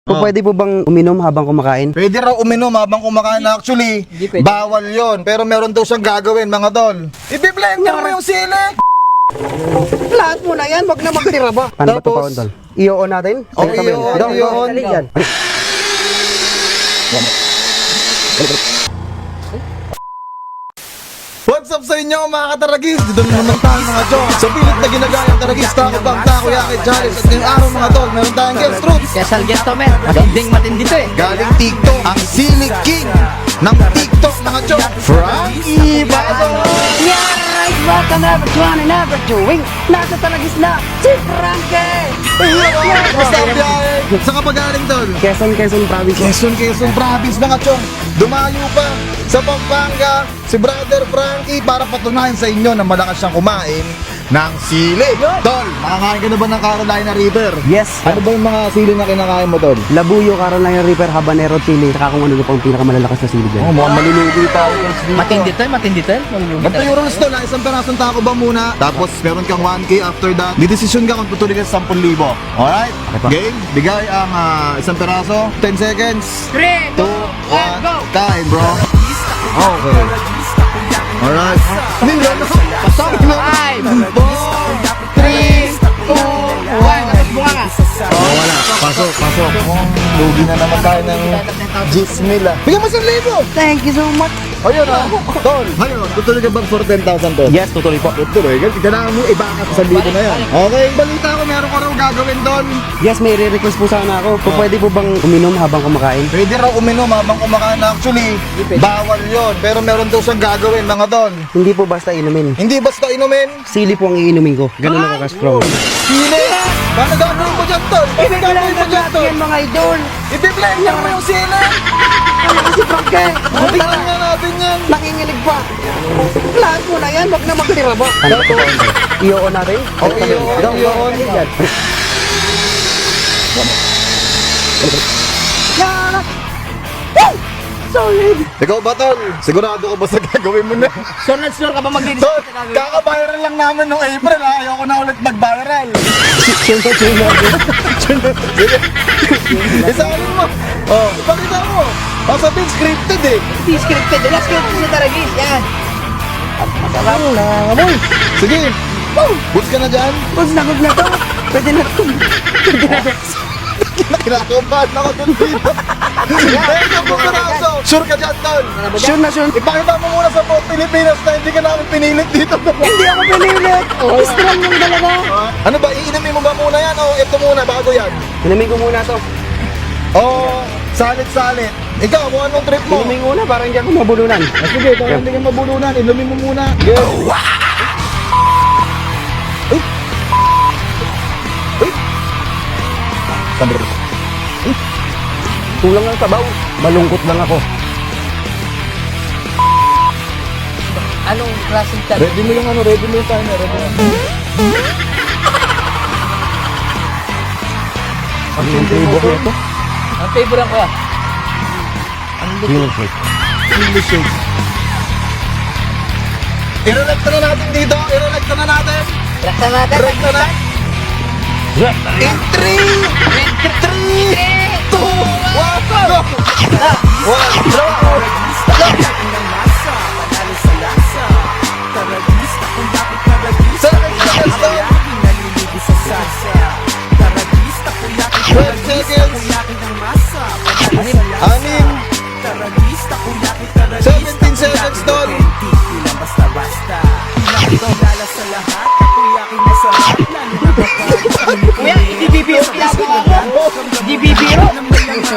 Pwede po bang uminom habang kumakain? Pwede raw uminom habang kumakain. Actually, bawal yon. Pero meron daw siyang gagawin, mga tol. Ibiblender mo yung sili. Lahat mo na yan, wag na magtira ba? Paano ba ito pa, Tol? I-on natin? Oo, i-on. What's up sa inyo mga kataragis? Dito na naman tayo mga chong. Sa pilit na ginagayang taragis, Taco Bang, Takoyaki, Charis. At ngayong araw mga tol, meron tayong guest roots. Kesal guest to men, matinding to eh. Galing TikTok, ang Sili King ng TikTok mga chong, Frankie Bazo. Right, welcome number 20, number 2. Nasa talagis na, si Frankie! Basta ang biyahe. Saan ka pa galing tol? Quezon Province. Quezon Province mga chong. Dumayo pa sa Pampanga si Brother Frankie para patunayan sa inyo na malakas siyang kumain ng sili. Tol, nakakain ka na ba ng Carolina Reaper? Yes. Ano ba yung mga sili na kinakain mo, Tol? Labuyo, Carolina Reaper, Habanero Chili, saka kung ano pa ang pinakamalalakas na sili dyan. Mukhang malulugi tayo. Matindi to eh. Ganito yung rules tol, isang perasong taco ba muna, tapos meron kang 1K after that, didesisyon ka kung tutuloy ka sa 10,000. Alright? Game, bigay ang isang peraso, 10 seconds, 3, 2, 1, go! kain bro. Okay. Alright. Pasok! 5, 4, 3, 2, 1. Tapos bunga nga. Oh, wala. Pasok. Lugi na naman tayo ng Gismil ah. Bigyan mo 1,000! Thank you so much. Ayun ah. Tol, ayun. Tutuloy ka ba for 10,000 tol? Yes, tutuloy po. Tutuloy. Kailangan mo ibangat sa 1,000 na yan. Okay, balita ko meron ka raw gagawin tol. Yes, may re-request po sana ako. Pwede po bang uminom habang kumakain? Pwede raw uminom habang kumakain. Actually, bawal yon. Pero meron daw siyang gagawin mga tol. Hindi po basta inumin. Hindi basta inumin. Sili po ang iinumin ko. Ganun ako ka-strong. Sili! Paano gagawin mo dyan tol? Paano gagawin mo dyan tol? Yan mga idol. Ibiblender mo yung sili! Ano si Frankie? Tingnan nga natin yan. Nakinginig pa. Lahat mo na yan, wag na magtira ba? Ano ba ito, Tol? I-on natin? Oo, i-on. Yan. Yan! Woo! Solid! Ikaw ba tol? Sigurado ka ba sa gagawin mo na? Sure na sure ka ba mag-dinis? Tol, kaka-viral lang namin nung April ha. Ayoko na ulit mag-viral. Sige. Isahin mo. Oh, ipakita mo. Sabihin scripted eh. Hindi scripted. Wala scripted sa Taragis. Yan. Masarap na amoy. Sige. Boots ka na dyan. Good na to. Pwede na to. Kinakabahan ako dun dito. Thank you po karaso. Sure ka dyan, tol. Sure na sure. Ipakita mo muna sa buong Pilipinas na hindi ka namin pinilit dito. Hindi ako pinilit. Strong yung dalaga. Ano ba, iinamin mo ba muna yan o ito muna bago yan? Inumin ko muna to. Oo, salit-salit. Ikaw, kung anong trip mo? Inumin ko muna para hindi ako mabulunan. Sige, para hindi ka mabulunan, inumin mo muna. Go! Kulang ang sabaw. Malungkot lang ako. Anong klaseng tal? Ready mo yung ano, ready mo yung timer, ready mo. Ang flavor nito. Ang favorite ko yan. Milkshake. Milkshake. I-relect na natin dito, i-relect na natin. Rakta natin. Relect na na. In 3, 2, 1, go! 12 seconds. 17 seconds, Tol. Kuya, hindi bibiro ginagawa mo. Hindi bibiro.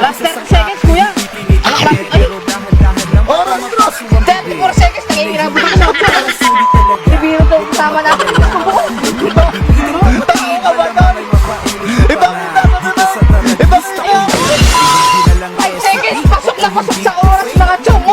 Last 30 seconds, kuya. Alam ka, ay, Oras, cross. 34 seconds, nangihirap ako na. Hindi bibiro to, tama na. Tao ka ba, Tol? Ipakita mo dito. Ipakita mo. 5 seconds, pasok na pasok sa oras, mga chong.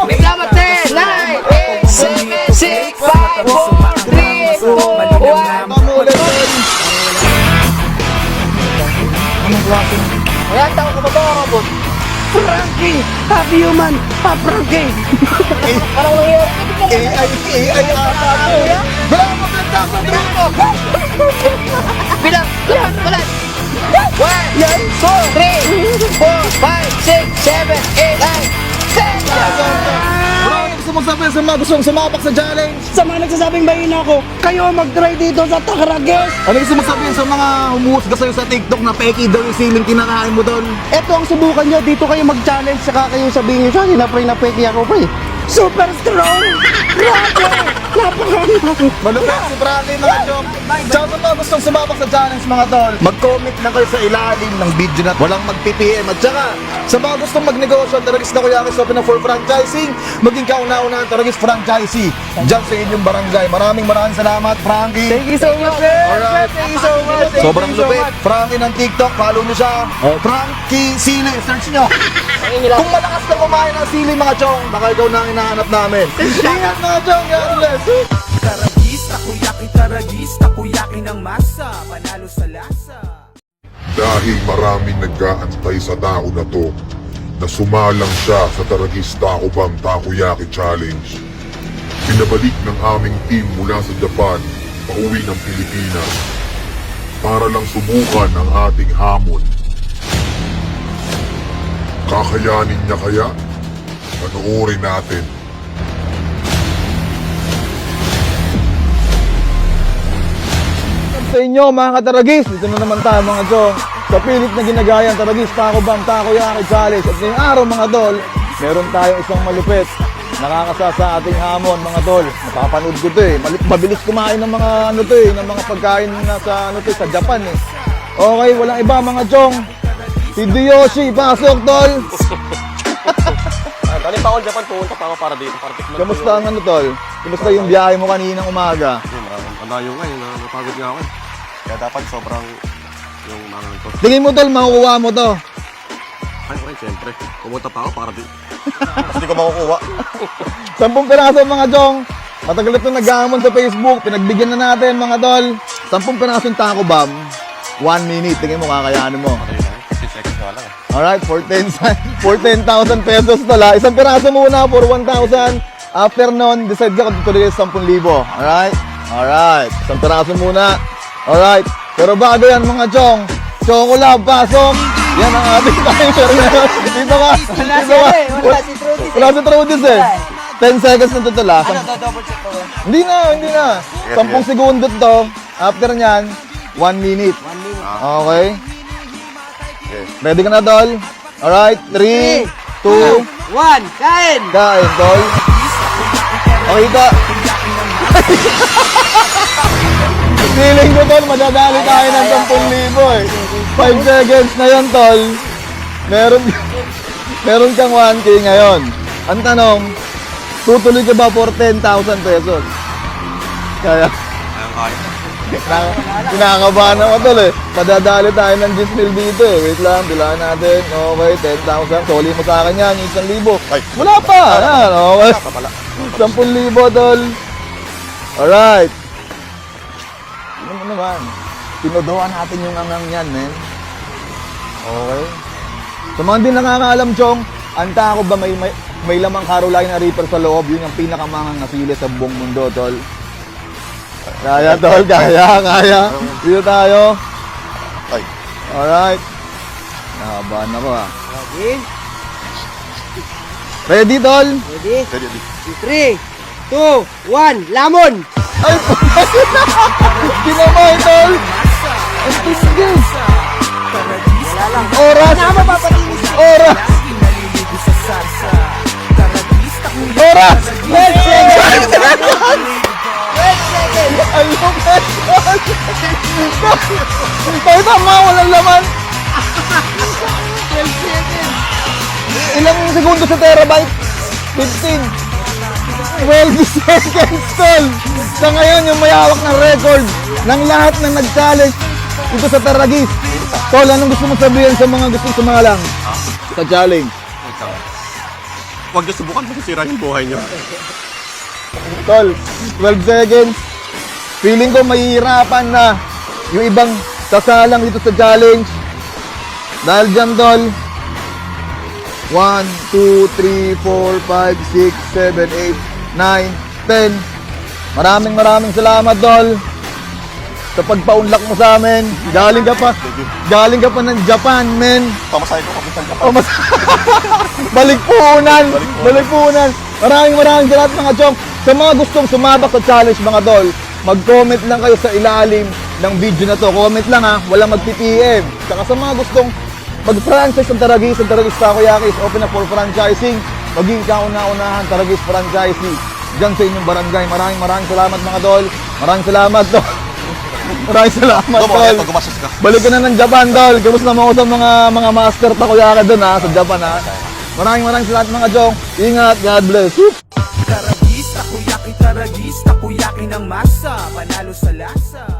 Bigla mo, 10, 9, 8, 7, 6, 5, 4, 3, 2, 1. Pamulit, Tol. Anong klase? Kaya tao ka ba ba, robot? Frankie! Happy human! Frankie! Parang nangyayari. AI ata to. Wala mo, 10,000 mo. Bilang, wala. Yan. 3, 4, 5, 6, 7, 8, 9, 10. Bro, ano gusto mong sabihin sa mga gustong sumabak sa challenge? Sa mga nagsasabing mahina ako, kayo mag-try dito sa Tacaragis. Ano gusto mong sabihin sa mga humuhusga sa'yo sa TikTok na peki daw yung siling kinakain mo doon? Ito ang subukan nyo, dito kayo mag-challenge, saka kayo sabihin nyo sa akin na pre na peki ako pre. Super strong! Grabe! Napakahirap! Malupit si Frankie mga chong. Tsaka sa mga gustong sumabak sa challenge mga tol, mag-comment na kayo sa ilalim ng video na walang mag-PPM. At saka sa mga gustong magnegosyo, Taragis na Kuyakis open na for franchising, maging kauna-unahan Taragis Franchisee dyan sa inyong barangay. Maraming salamat Frankie. Thank you so much, sir! Alright. Thank you so much! Thank Sobrang you so lupit. much. Frankie ng TikTok, follow nyo siya. Frankie Sili, search nyo. Kung malakas ka kumain ng sili mga chong, baka ikaw na ang hinahanap namin. Ingat mga chong, God bless. Taragis, taragis, takoyaki ng masa, panalo sa lasa. Dahil maraming nag-aantay sa tao na to, na sumalang siya sa Taragis Taco Bang Takoyaki Challenge. Pinabalik ng aming team mula sa Japan, pauwi ng Pilipinas, para lang subukan ang ating hamon. Kakayanin niya kaya? Panoorin natin. Sa inyo mga kataragis, dito na naman tayo mga chong. Sa pilit na ginagaya ang Taragis Taco Bang Takoyaki Challenge. At ngayong araw mga tol, meron tayong isang malupit. Nakakasa sa ating hamon mga tol. Napapanood ko to eh. Mabilis kumain ng mga ano to eh, ng mga pagkain na sa ano to sa Japan eh. Okay, walang iba mga chong. Si Diyoshi, pasok tol. Galing pa ako Japan, pumunta pa ako para dito. Para tikman Kamusta ang ano tol? Kamusta yung biyahe mo kaninang umaga? Ang layo nga yun, napagod nga ako eh. Kaya dapat sobrang yung mga to. Tingin mo tol, makukuha mo to. Ay, okay, siyempre. Pumunta pa ako para dito. Kasi di ko makukuha. 10 piraso mga chong. Matagal na itong nag-aamon sa Facebook. Pinagbigyan na natin mga tol. 10 pirasong taco bomb. 1 minute. Tingin mo kakayanin mo. Okay lang, 15 seconds nga lang eh. Alright, for 10,000 pesos tol ha. Isang piraso muna for 1,000. After nun, decide ka kung tutuloy sa 10,000. Alright? Alright. Isang piraso muna. Alright. Pero bago yan mga chong. Chocolab, pasok. Yan ang ating timer ngayon. Dito ka. Wala Dito ka. siya eh, wala si Trudis eh. Wala si Trudis eh. 10 seconds na totoo ha. Ano, double check ko. Hindi na. 10 segundo to. After nyan, 1 minute. 1 minute. Okay? Ready ka na, tol? Alright, 3, 2, 1, kain! kain, tol. Okay ka. Feeling ko, tol, madadali tayo ng 10,000 eh. 5 seconds na yan, tol. Meron kang 1K ngayon. Ang tanong, tutuloy ka ba for 10,000 pesos? Kaya, kinakabahan ako tol eh. Padadali tayo ng 10,000 dito eh. Wait lang, bilangan natin. Okay, 10,000. Soli mo sa akin yan, 1,000. Ay, wala pa. Yan, okay. 10,000 tol. Alright. Ano mo naman? Tinudoan natin yung angang yan, men. Okay. Sa mga hindi nakakaalam, Chong, ang taco ba may lamang Carolina Reaper sa loob? Yun ang pinakamangang nasili sa buong mundo, tol. Kaya, tol. Kaya. Dito tayo. Ay. Alright. Nakabahan ako, ah. Ready? Ready, tol? Ready? 3, 2, 1, lamon! Ay, kinamay, tol. Ang tigil. Wala lang. Oras. Wala mapapalinis. Oras. Oras. 12 seconds! 12 seconds! Ay, lupit. Tayo tama, walang laman. 12 seconds! Ilang segundo sa terabyte? 15. 12 seconds, tol. Sa ngayon, yung may hawak ng record ng lahat ng nag-challenge dito sa Taragis. Tol, anong gusto mong sabihin sa mga gusto sumalang sa challenge? Huwag niyo subukan, masisira yung buhay niyo. Tol, 12 seconds. Feeling ko mahihirapan na yung ibang sasalang dito sa challenge. Dahil dyan, tol. 1, 2, 3, 4, 5, 6, 7, 8, 9, 10. Maraming salamat, tol. sa pagpaunlak mo sa amin. Galing ka pa ng Japan, men. Pamasahe ko, kapitan ka pa. Oh, Balikpunan. Maraming salamat mga chong. Sa mga gustong sumabak sa challenge mga tol, mag-comment lang kayo sa ilalim ng video na to. Comment lang ha, walang mag-PPM. Saka sa mga gustong mag-franchise ng Taragis Takoyaki is open na for franchising. Maging kauna-unahan Taragis franchising dyan sa inyong barangay. Maraming salamat mga tol. Maraming salamat tol. Maraming salamat Domo, tol. eto, gumastos ka. Balik ka na ng Japan tol. Kamusta mo ako sa mga master Takoyaki doon ha, sa Japan ha. Maraming salamat mga chong. Ingat, God bless. Woo! Taragis, takoyaki ng masa. Panalo sa lasa.